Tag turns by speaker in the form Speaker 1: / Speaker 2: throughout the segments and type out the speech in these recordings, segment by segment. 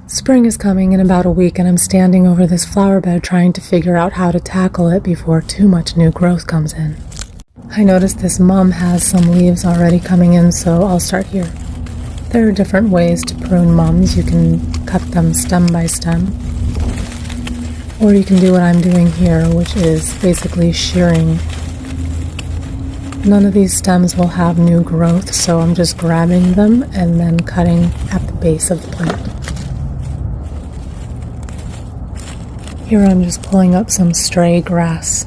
Speaker 1: Spring is coming in about a week, and I'm standing over this flower bed trying to figure out how to tackle it before too much new growth comes in. I noticed this mum has some leaves already coming in, so I'll start here. There are different ways to prune mums. You can cut them stem by stem, or you can do what I'm doing here, which is basically shearing. None of these stems will have new growth, so I'm just grabbing them and then cutting at the base of the plant. Here I'm just pulling up some stray grass.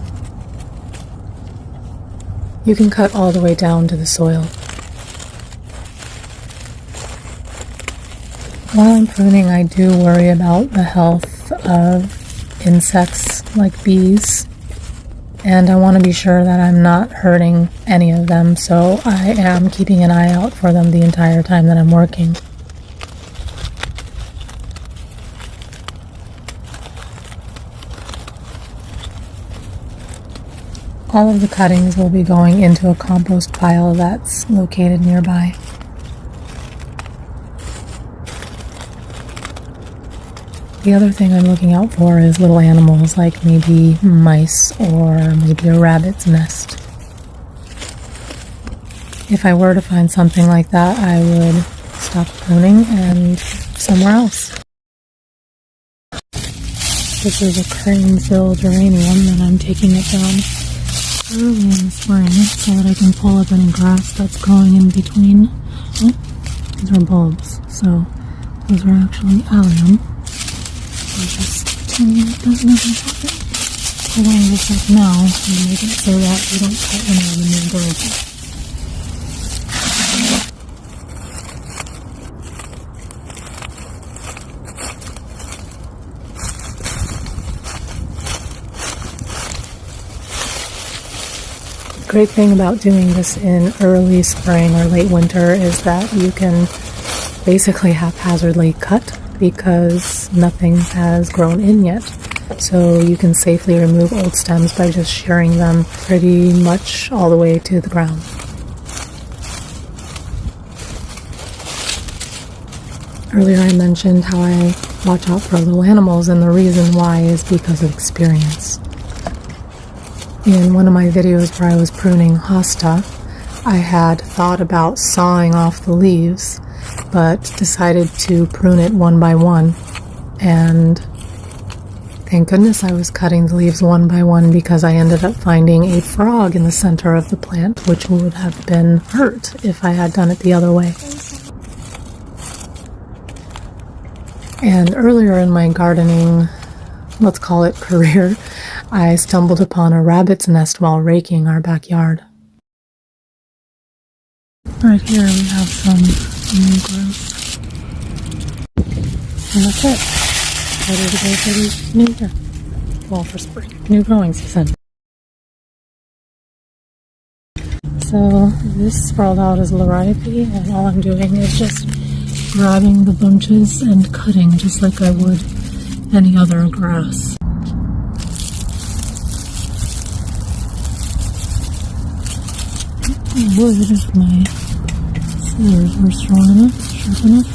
Speaker 1: You can cut all the way down to the soil. While I'm pruning, I do worry about the health of insects like bees, and I want to be sure that I'm not hurting any of them, so I am keeping an eye out for them the entire time that I'm working. All of the cuttings will be going into a compost pile that's located nearby. The other thing I'm looking out for is little animals, like maybe mice or maybe a rabbit's nest. If I were to find something like that, I would stop pruning and somewhere else. This is a crane-filled geranium, and I'm taking it down early in the spring so that I can pull up any grass that's growing in between. Oh, these are bulbs, so those are actually allium. So just pretend it doesn't ever happen. Pull all this up now and make it so that you don't cut any of the new growth. Great thing about doing this in early spring or late winter is that you can basically haphazardly cut because nothing has grown in yet. So you can safely remove old stems by just shearing them pretty much all the way to the ground. Earlier I mentioned how I watch out for little animals, and the reason why is because of experience. In one of my videos where I was pruning hosta, I had thought about sawing off the leaves, but decided to prune it one by one. And thank goodness I was cutting the leaves one by one, because I ended up finding a frog in the center of the plant, which would have been hurt if I had done it the other way. And earlier in my gardening, let's call it career, I stumbled upon a rabbit's nest while raking our backyard. Right here we have some new growth. And that's it. Ready to go for the new year. Well, for spring. New growing season. So this sprawled out as Liriope, and all I'm doing is just grabbing the bunches and cutting just like I would any other grass. I would if my scissors were strong enough, sharp enough.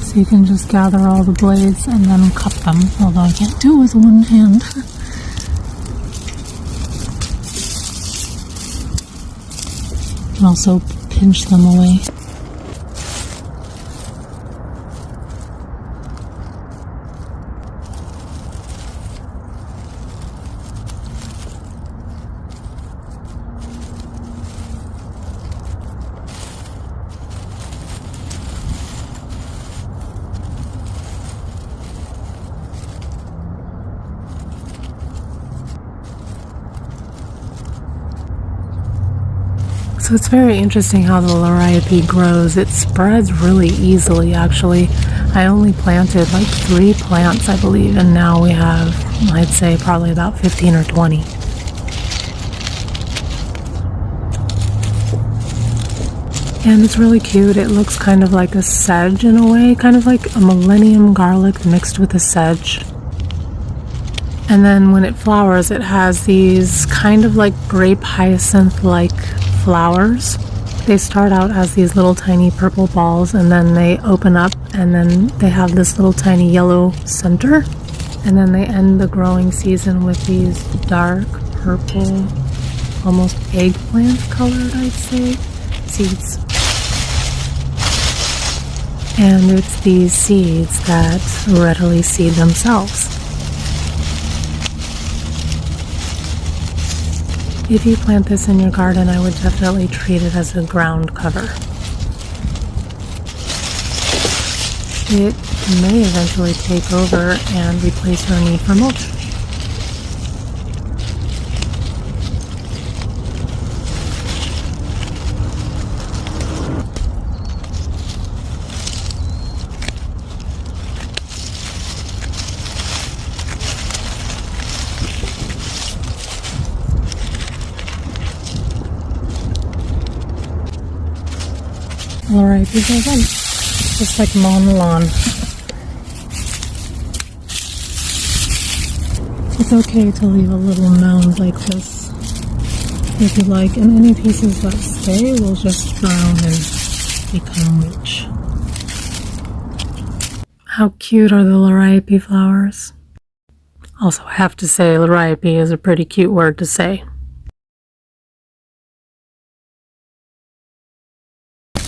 Speaker 1: So you can just gather all the blades and then cut them, although I can't do it with one hand. You can also pinch them away. So it's very interesting how the Liriope grows. It spreads really easily, actually. I only planted like 3 plants, I believe, and now we have, I'd say, probably about 15 or 20. And it's really cute. It looks kind of like a sedge in a way, kind of like a millennium garlic mixed with a sedge. And then when it flowers, it has these kind of like grape hyacinth-like flowers. They start out as these little tiny purple balls, and then they open up, and then they have this little tiny yellow center, and then they end the growing season with these dark purple, almost eggplant colored, I'd say, seeds. And it's these seeds that readily seed themselves. If you plant this in your garden, I would definitely treat it as a ground cover. It may eventually take over and replace your need for mulch. Alright, these are done. Just like mowing the lawn. It's okay to leave a little mound like this if you like, and any pieces that stay will just drown and become mulch. How cute are the Liriope flowers? Also, I have to say, Liriope is a pretty cute word to say.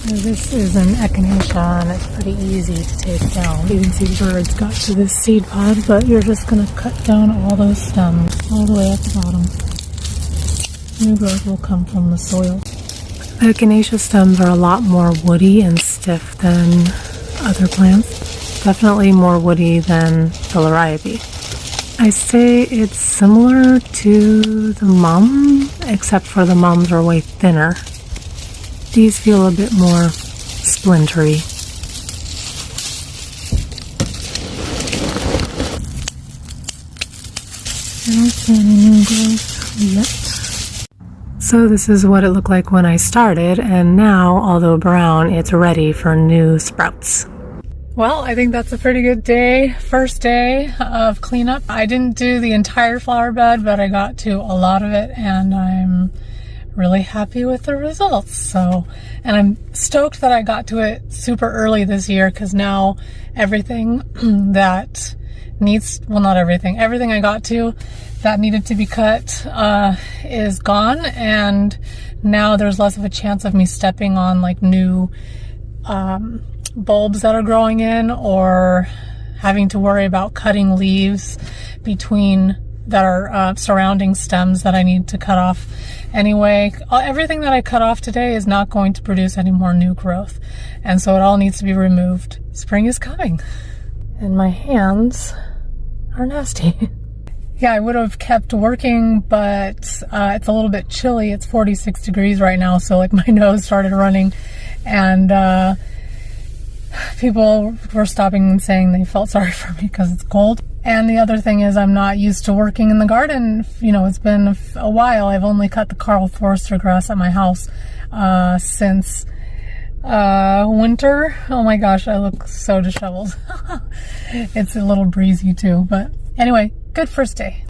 Speaker 1: This is an Echinacea, and it's pretty easy to take down. You can see birds got to this seed pod, but you're just going to cut down all those stems all the way at the bottom. New growth will come from the soil. Echinacea stems are a lot more woody and stiff than other plants. Definitely more woody than the Liriope. I say it's similar to the mum, except for the mums are way thinner. These feel a bit more splintery. I don't see any new growth yet. So this is what it looked like when I started, and now, although brown, it's ready for new sprouts. Well, I think that's a pretty good day. First day of cleanup. I didn't do the entire flower bed, but I got to a lot of it, and I'm really happy with the results. So, and I'm stoked that I got to it super early this year, because now everything that needs, well, not everything, everything I got to that needed to be cut is gone, and now there's less of a chance of me stepping on like new bulbs that are growing in, or having to worry about cutting leaves between that are surrounding stems that I need to cut off. Anyway, everything that I cut off today is not going to produce any more new growth, and so it all needs to be removed. Spring is coming, and my hands are nasty. Yeah, I would have kept working, but it's a little bit chilly. It's 46 degrees right now, so like my nose started running, and people were stopping and saying they felt sorry for me because it's cold. And the other thing is, I'm not used to working in the garden. You know, it's been a while. I've only cut the Carl Forster grass at my house since winter. Oh my gosh, I look so disheveled. It's a little breezy too, but anyway, good first day.